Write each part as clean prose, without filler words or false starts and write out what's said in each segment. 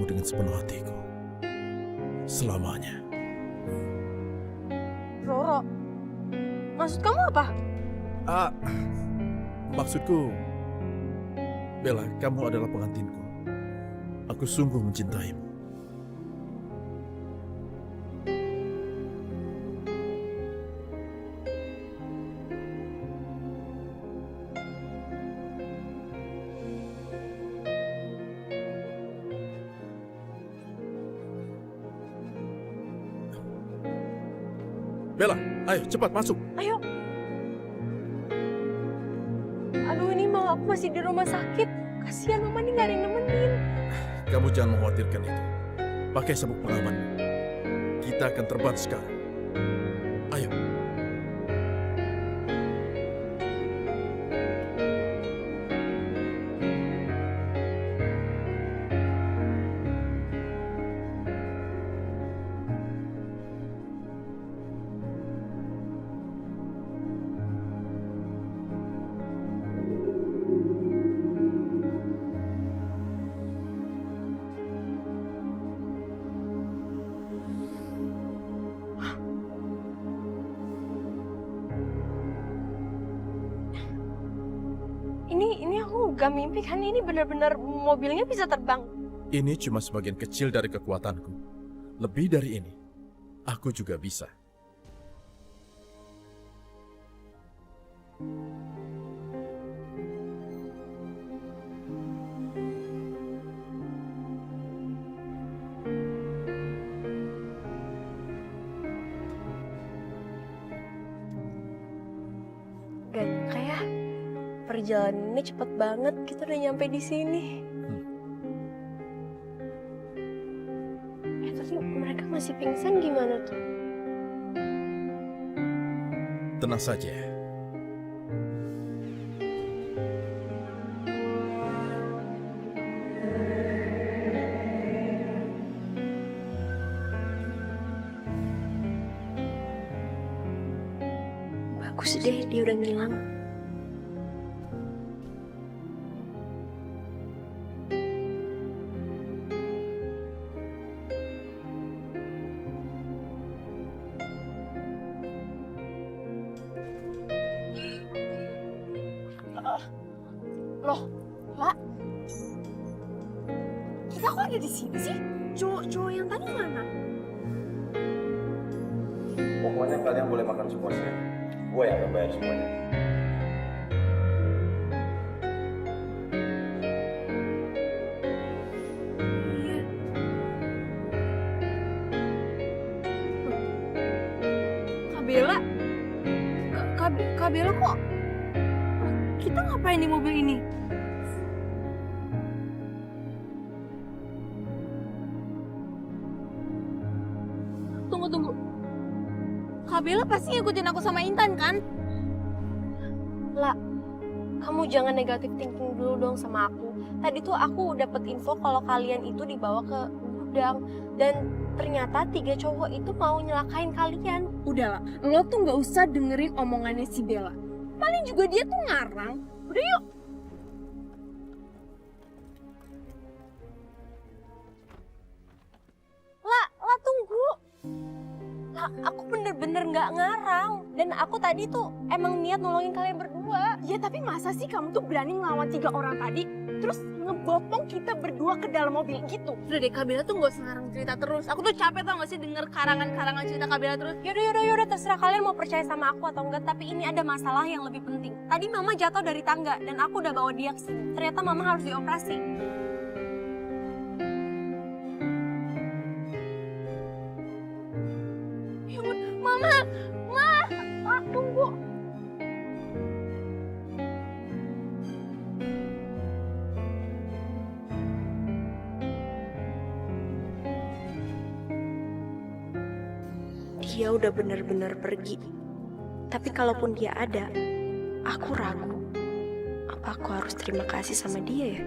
kamu dengan sepenuh hatiku. Selamanya. Roro, maksud kamu apa? Maksudku, Bella, kamu adalah pengantinku. Aku sungguh mencintaimu. Bella, ayo cepat masuk. Ayo. Aduh, ini mama aku masih di rumah sakit. Kasihan mama nih gak ada yang nemenin. Kamu jangan mengkhawatirkan itu. Pakai sabuk pengaman. Kita akan terbang sekarang. Ayo. Ini aku gak mimpi kan, ini benar-benar mobilnya bisa terbang. Ini cuma sebagian kecil dari kekuatanku. Lebih dari ini, aku juga bisa. Gak nyangka ya, perjalanannya cepet banget. Kita udah nyampe di sini. Tapi mereka masih pingsan gimana tuh? Tenang saja. Bagus deh, dia udah ngilang. Loh, Pak. Kita kok ada di sini sih? Cowok yang tadi mana? Pokoknya kalian boleh makan semuanya. Gue yang akan bayar semuanya. Iya. Kak Bella? Kak Bella kok? Kita ngapain di mobil ini? Tunggu. Kak Bella pasti ngikutin aku sama Intan kan? Lah, kamu jangan negatif thinking dulu dong sama aku. Tadi tuh aku dapet info kalau kalian itu dibawa ke gudang. Dan ternyata 3 cowok itu mau nyelakain kalian. Udahlah, lo tuh nggak usah dengerin omongannya si Bella. Paling juga dia tuh ngarang. Udah yuk. Lah tunggu. Lah, aku bener-bener nggak ngarang. Dan aku tadi tuh emang niat nolongin kalian berdua. Ya tapi masa sih kamu tuh berani ngelawan 3 orang tadi, terus ngebopong kita berdua ke dalam mobil gitu? Udah deh, Kak Bella tuh gak usah ngarang cerita terus. Aku tuh capek tau gak sih denger karangan-karangan cerita Kak Bella terus. Yaudah, terserah kalian mau percaya sama aku atau enggak. Tapi ini ada masalah yang lebih penting. Tadi Mama jatuh dari tangga dan aku udah bawa dia ke sini. Ternyata Mama harus dioperasi. Ya ampun, Mama, tunggu. Dia udah bener-bener pergi. Tapi kalaupun dia ada, aku ragu. Apa aku harus terima kasih sama dia ya?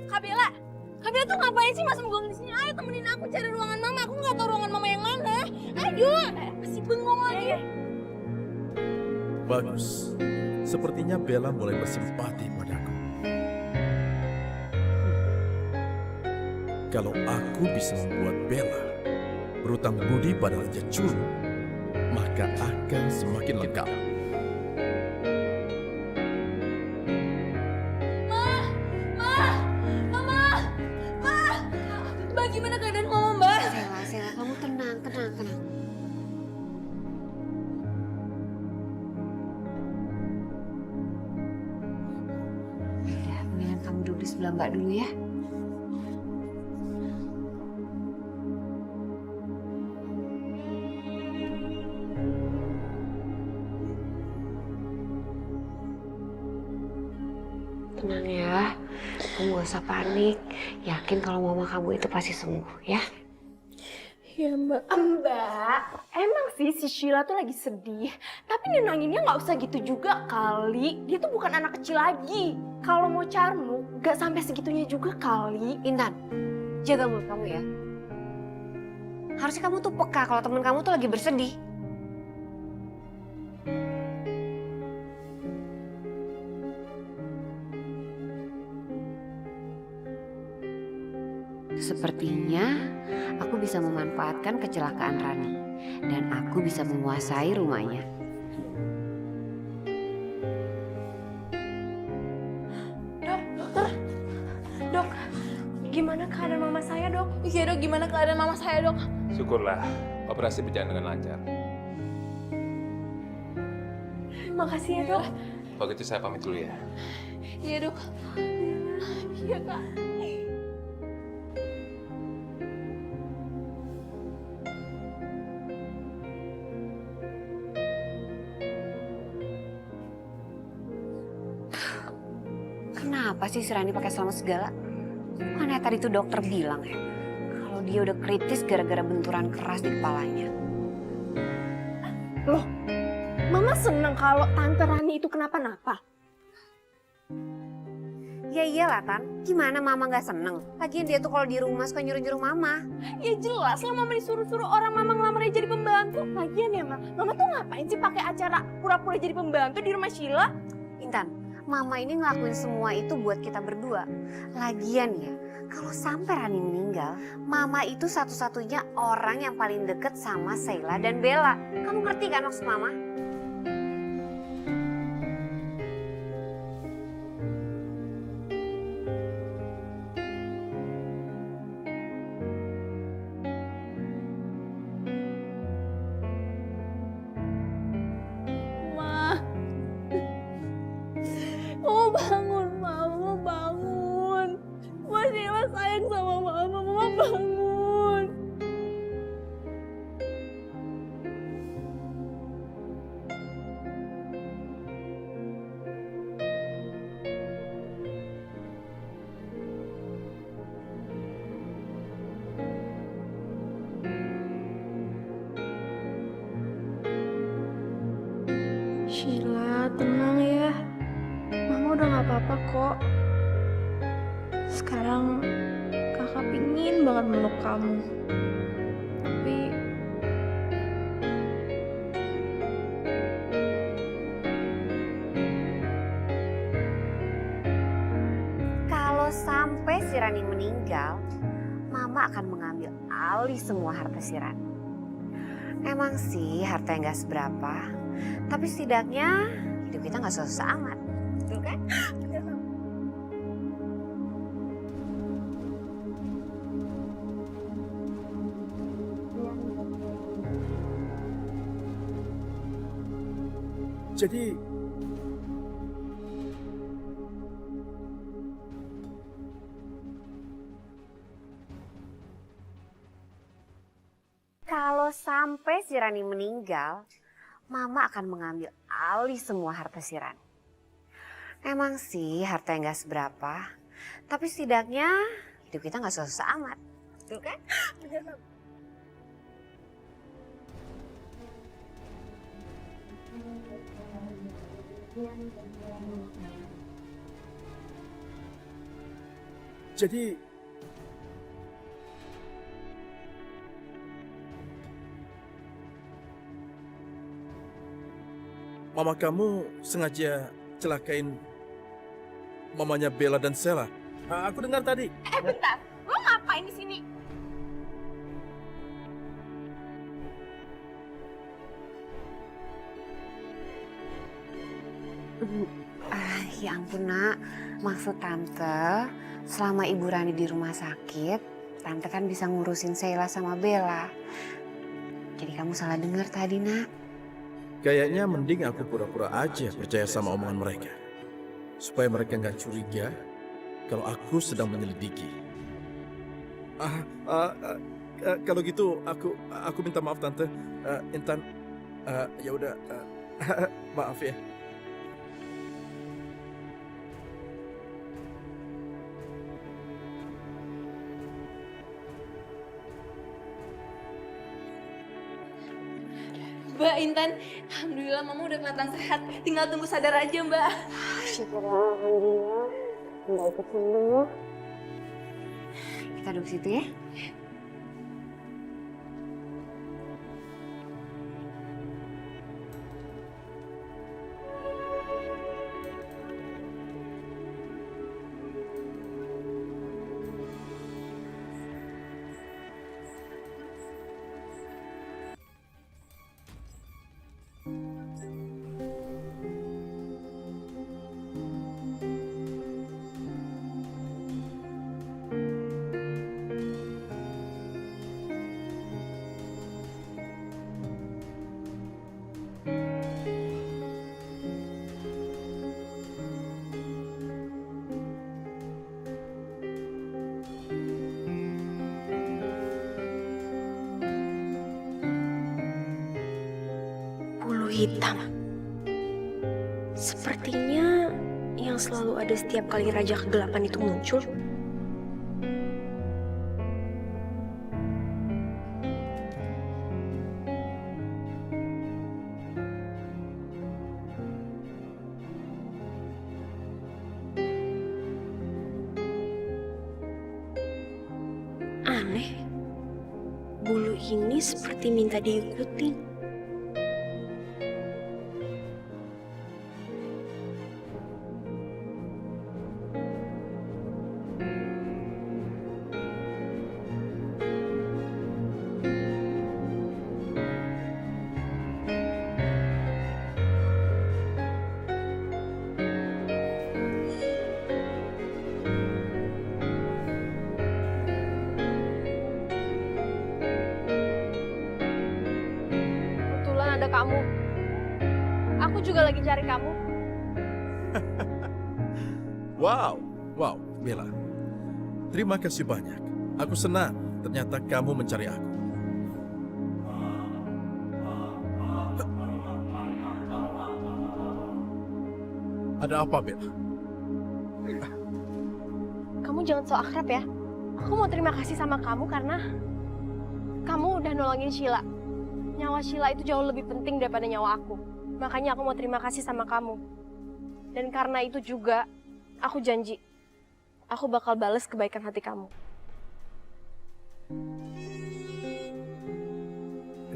Kak Bella tuh ngapain sih masuk bengong di sini? Ayo temenin aku cari ruangan Mama. Aku nggak tahu ruangan Mama yang mana. Ayo, masih bengong lagi. Bagus. sepertinya Bella mulai bersimpati padaku. Kalau aku bisa membuat Bella berutang budi pada Raja Curu, maka akan semakin lengkap. Bagaimana keadaan Mama, Mbak? Sela, kamu tenang. Udah, mendingan kamu duduk di sebelah Mbak dulu ya. Tenang ya, kamu gak usah panik. Yakin kalau mama kamu itu pasti sembuh ya. Iya, Mbak. Mbak, emang sih si Sheila tuh lagi sedih. Tapi nenanginnya nggak usah gitu juga kali. Dia tuh bukan anak kecil lagi. Kalau mau carmu, nggak sampai segitunya juga kali. Intan, jaga mulut kamu ya. Harusnya kamu tuh peka kalau temen kamu tuh lagi bersedih. Sepertinya aku bisa memanfaatkan kecelakaan Rani dan aku bisa menguasai rumahnya. Dok, gimana keadaan mama saya, Dok? Iya, Dok. Gimana keadaan Mama saya, Dok? Syukurlah, operasi berjalan dengan lancar. Makasih ya, Dok. Kalau gitu saya pamit dulu ya. Iya, Dok. Iya, Kak. Kenapa sih si Rani pakai selamat segala? Bukannya tadi tuh dokter bilang ya, kalau dia udah kritis gara-gara benturan keras di kepalanya. Loh, Mama seneng kalau Tante Rani itu kenapa-napa. Ya iyalah Tan, gimana mama gak seneng? Lagian dia tuh kalau di rumah suka nyuruh-nyuruh mama. Ya jelas lah Mama disuruh-suruh orang Mama ngelamar dia jadi pembantu. Lagian ya, Mama tuh ngapain sih pakai acara pura-pura jadi pembantu di rumah Sheila? Intan, mama ini ngelakuin semua itu buat kita berdua. Lagian ya, kalau sampai Rani meninggal, mama itu satu-satunya orang yang paling deket sama Sheila dan Bella. Kamu ngerti kan maksud mama? Ma. Mama bangun, Mama bangun. Sheila sayang sama Mama bangun. Sheila, tenang ya. Mama udah gak apa-apa kok. Sekarang kakak pingin banget meluk kamu. Tapi Kalau sampai si Rani meninggal, mama akan mengambil alih semua harta si Rani. Emang sih harta yang gak seberapa, tapi setidaknya hidup kita gak susah amat. Betul kan? Jadi, Kalau sampai si Rani meninggal, mama akan mengambil alih semua harta si Rani. Emang sih harta yang gak seberapa, tapi setidaknya hidup kita gak susah amat. Betul kan? jadi mama kamu sengaja celakain mamanya Bella dan Sheila. Aku dengar tadi. Bentar, lo ngapain di sini? Ya ampun nak, maksud tante selama Ibu Rani di rumah sakit, tante kan bisa ngurusin Sheila sama Bella. Jadi kamu salah dengar tadi nak. Kayaknya mending aku pura-pura aja percaya sama omongan mereka. Supaya mereka nggak curiga kalau aku sedang menyelidiki. Kalau gitu aku minta maaf tante. Intan, ya udah, maaf ya. Mbak Intan, alhamdulillah mama udah kelihatan sehat. Tinggal tunggu sadar aja, Mbak. Syukurlah, alhamdulillah. Nggak ikut sembuh. Kita duduk situ ya. Bulu hitam. Sepertinya yang selalu ada setiap kali Raja Kegelapan itu muncul. Aneh. Bulu ini seperti minta diikuti. Kebetulan ada kamu. Aku juga lagi cari kamu. Wow, Bella. Terima kasih banyak. Aku senang ternyata kamu mencari aku. Ada apa, Bella? Kamu jangan so akrab ya. Aku mau terima kasih sama kamu karena kamu udah nolongin Sheila. Nyawa Sheila itu jauh lebih penting daripada nyawa aku. Makanya aku mau terima kasih sama kamu. Dan karena itu juga, aku janji, aku bakal bales kebaikan hati kamu.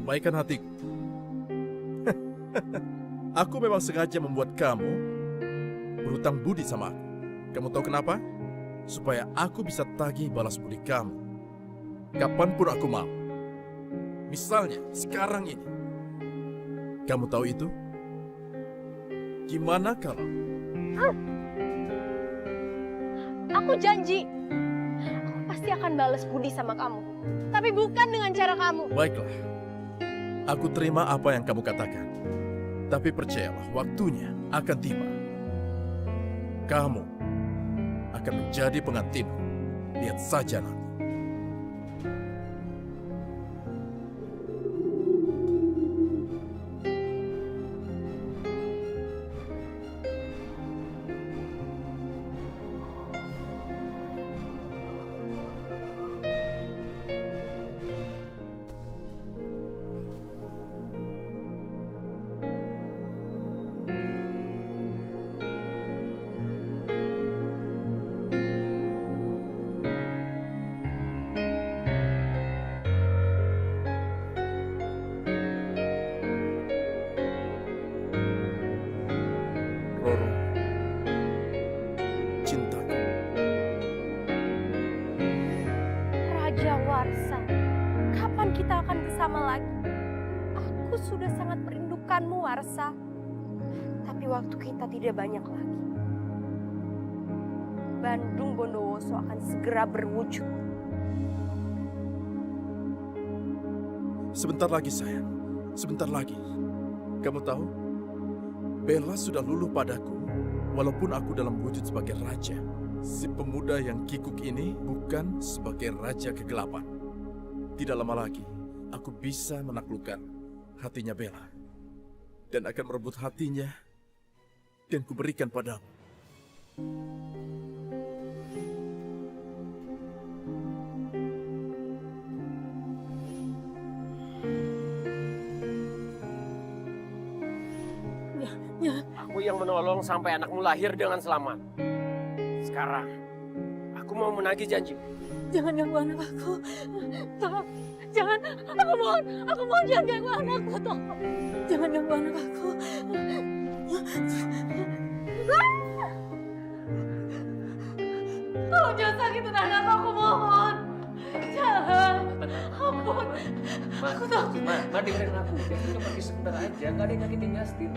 Kebaikan hatiku. Aku memang sengaja membuat kamu berhutang budi sama aku. Kamu tahu kenapa? Supaya aku bisa tagih balas budi kamu. Kapanpun aku mau. Misalnya, sekarang ini. Kamu tahu itu? Gimana kalau... Aku janji, aku pasti akan balas budi sama kamu. Tapi bukan dengan cara kamu. Baiklah. Aku terima apa yang kamu katakan. Tapi percayalah, waktunya akan tiba. Kamu akan menjadi pengantinku. Lihat saja nanti. Arsa. Tapi waktu kita tidak banyak lagi. Bandung Bondowoso akan segera berwujud. Sebentar lagi sayang, sebentar lagi. Kamu tahu, Bella sudah luluh padaku walaupun aku dalam wujud sebagai raja. Si pemuda yang kikuk ini bukan sebagai raja kegelapan. Tidak lama lagi, aku bisa menaklukkan hatinya Bella. Dan akan merebut hatinya dan kuberikan padamu. Aku yang menolong sampai anakmu lahir dengan selamat. Sekarang, aku mau menagih janji. Jangan ganggu anak aku. Tolong, jangan. Aku mohon jangan ganggu anakku. Tolong, jangan ganggu anak aku. Tolong jangan sakitin anakku, aku mohon. Jangan. Ampun. Aku takut. Ma dengerin aku. Dia cuma pergi sebentar aja. Gak ada yang nyakitin Justin.